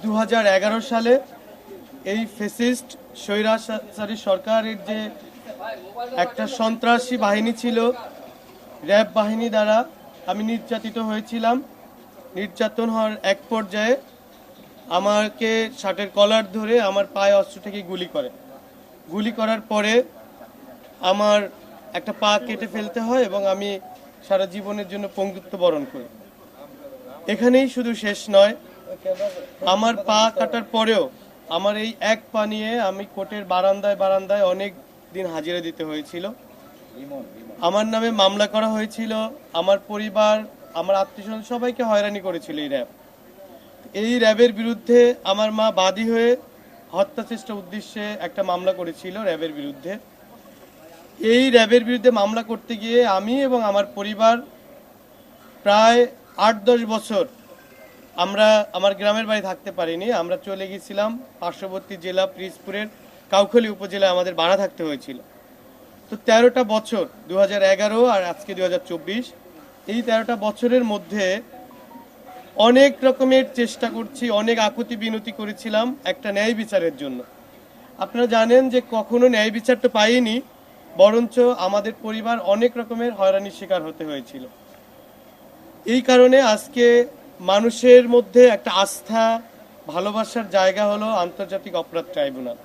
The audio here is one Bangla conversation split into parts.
2011 সালে এই ফ্যাসিস্ট স্বৈরাচারী সরকারের যে একটা সন্ত্রাসী বাহিনী ছিল, র্যাব বাহিনী দ্বারা আমি নির্যাতিত হয়েছিলাম। নির্যাতন হওয়ার এক পর্যায়ে আমাকে শার্টের কলার ধরে আমার পায়ে অস্ত্র থেকে গুলি করার পরে আমার একটা পা কেটে ফেলতে হয় এবং আমি সারা জীবনের জন্য পঙ্গুত্ব বরণ করি। এখানেই শুধু শেষ নয়, আমার পা কাটার পরেও আমার এই এক পা নিয়ে আমি কোর্টের বারান্দায় অনেক দিন হাজিরা দিতে হয়েছিল। আমার নামে মামলা করা হয়েছিল। আমার পরিবার, আমার আত্মীয়স্বজন সবাইকে হয়রানি করেছিল এই র্যাবের বিরুদ্ধে। আমার মা বাদী হয়ে হত্যা চেষ্টার উদ্দেশ্যে একটা মামলা করেছিল র্যাবের বিরুদ্ধে। এই র্যাবের বিরুদ্ধে মামলা করতে গিয়ে আমি এবং আমার পরিবার প্রায় 8-10 বছর আমরা আমার গ্রামের বাড়ি থাকতে পারিনি। আমরা চলে গেছিলাম পার্শ্ববর্তী জেলা পিরোজপুরের কাউখালী উপজেলায় আমাদের ভাড়া থাকতে হয়েছিল। তো 13টা বছর, 2011 আর আজকে 2024, এই 13টা বছরের মধ্যে অনেক রকমের চেষ্টা করছি, অনেক আকুতি বিনতি করেছিলাম একটা ন্যায় বিচারের জন্য। আপনারা জানেন যে কখনো ন্যায় বিচারটা পাইনি, বরঞ্চ আমাদের পরিবার অনেক রকমের হয়রানির শিকার হতে হয়েছিল। এই কারণে আজকে মানুষের মধ্যে একটা আস্থা, ভালোবাসার জায়গা হলো আন্তর্জাতিক অপরাধ ট্রাইব্যুনাল।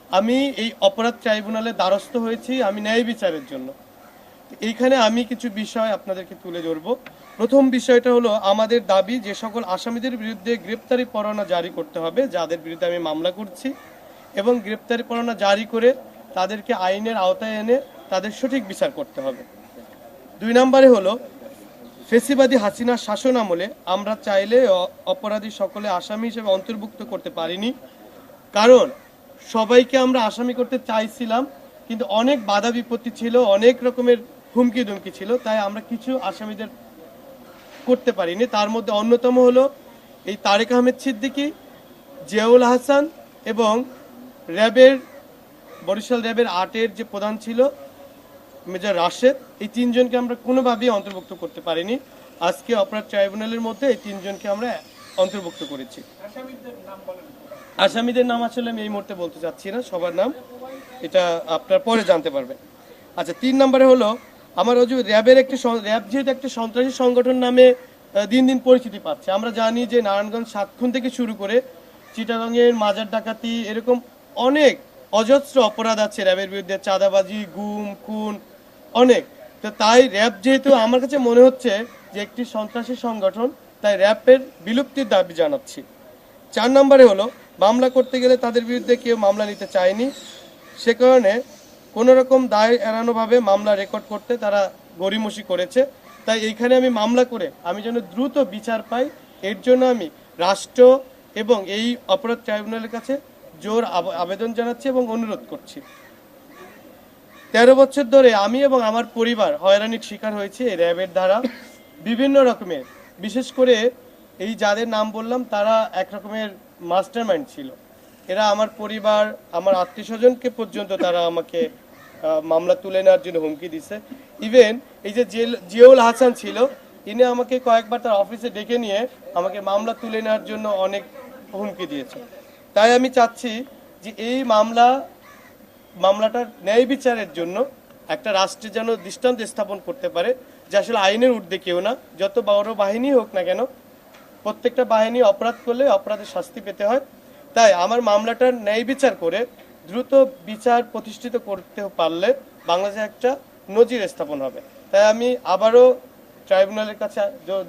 আমি এই অপরাধ ট্রাইব্যুনালে দ্বারস্থ হয়েছি আমি ন্যায় বিচারের জন্য। এইখানে আমি কিছু বিষয় আপনাদেরকে তুলে ধরব। প্রথম বিষয়টা হলো আমাদের দাবি যে সকল আসামিদের বিরুদ্ধে গ্রেপ্তারি পরোয়ানা জারি করতে হবে যাদের বিরুদ্ধে আমি মামলা করছি, এবং গ্রেপ্তারি পরোয়ানা জারি করে তাদেরকে আইনের আওতায় এনে তাদের সঠিক বিচার করতে হবে। 2 নম্বরে হলো ফেসিবাদী হাসিনার শাসন আমলে আমরা চাইলে অপরাধী সকলে আসামি হিসেবে অন্তর্ভুক্ত করতে পারিনি, কারণ সবাইকে আমরা আসামি করতে চাইছিলাম কিন্তু অনেক বাধা বিপত্তি ছিল, অনেক রকমের হুমকি ধুমকি ছিল, তাই আমরা কিছু আসামিদের করতে পারিনি। তার মধ্যে অন্যতম হলো এই তারেক আহমেদ সিদ্দিকী, জিয়াউল হাসান এবং বরিশাল র্যাবের 8-এর যে প্রধান ছিল মেজর রাশেদ। এই 3 জনকে আমরা কোনোভাবেই অন্তর্ভুক্ত করতে পারিনি। আজকে অপরাধ ট্রাইব্যুনালের মধ্যে এই 3 জনকে আমরা অন্তর্ভুক্ত করেছি। আসামিদের নাম আসলে আমি এই মুহূর্তে বলতে চাচ্ছি না, সবার নাম এটা আপনার পরে জানতে পারবেন। আচ্ছা, 3 নম্বরে হলো আমার র্যাব যেহেতু একটা সন্ত্রাসী সংগঠন নামে দিন দিন পরিচিতি পাচ্ছে। আমরা জানি যে নারায়ণগঞ্জ 7 খুন থেকে শুরু করে চিটাগাংয়ের মাজার ডাকাতি, এরকম অনেক অজস্র অপরাধ আছে র্যাবের বিরুদ্ধে, চাঁদাবাজি, গুম, খুন অনেক। তো তাই র্যাব যেহেতু আমার কাছে মনে হচ্ছে যে একটি সন্ত্রাসী সংগঠন, তাই র্যাবের বিলুপ্তির দাবি জানাচ্ছি। 4 নম্বরে হলো মামলা করতে গেলে তাদের বিরুদ্ধে কেউ মামলা নিতে চায়নি, সে কারণে কোনো রকম দায় এড়ানোভাবে মামলা রেকর্ড করতে তারা গড়িমসি করেছে। তাই এইখানে আমি মামলা করে আমি যেন দ্রুত বিচার পাই, এর জন্য আমি রাষ্ট্র এবং এই অপরাধ ট্রাইব্যুনালের কাছে জোর আবেদন জানাচ্ছি এবং অনুরোধ করছি। 13 বছর ধরে আমি এবং আমার পরিবার হয়রানির শিকার হয়েছে এই র্যাবের দ্বারা বিভিন্ন রকমের। বিশেষ করে এই যাদের নাম বললাম তারা এক রকমের মাস্টার মাইন্ড ছিল। এরা আমার পরিবার, আমার আত্মীয় স্বজনকে পর্যন্ত তারা আমাকে মামলা তুলে নেওয়ার জন্য হুমকি দিছে। ইভেন এই যে জিয়াউল হাসান ছিল, ইনি আমাকে কয়েকবার তার অফিসে ডেকে নিয়ে আমাকে মামলা তুলে নেওয়ার জন্য অনেক হুমকি দিয়েছে। তাই আমি চাচ্ছি যে এই মামলাটার ন্যায় বিচারের জন্য একটা রাষ্ট্রে যেন দৃষ্টান্ত স্থাপন করতে পারে যে আসলে আইনের ঊর্ধ্বে কেউ না, যত বড় বাহিনী হোক না কেন, প্রত্যেকটা বাহিনী অপরাধ করলে অপরাধের শাস্তি পেতে হয়। তাই আমার মামলাটার ন্যায় বিচার করে দ্রুত বিচার প্রতিষ্ঠিত করতে পারলে বাংলাদেশে একটা নজির স্থাপন হবে। তাই আমি আবারও ট্রাইব্যুনালের কাছে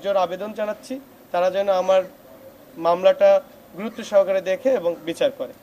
জোর আবেদন জানাচ্ছি তারা যেন আমার মামলাটা গুরুত্ব সহকারে দেখে এবং বিচার করে।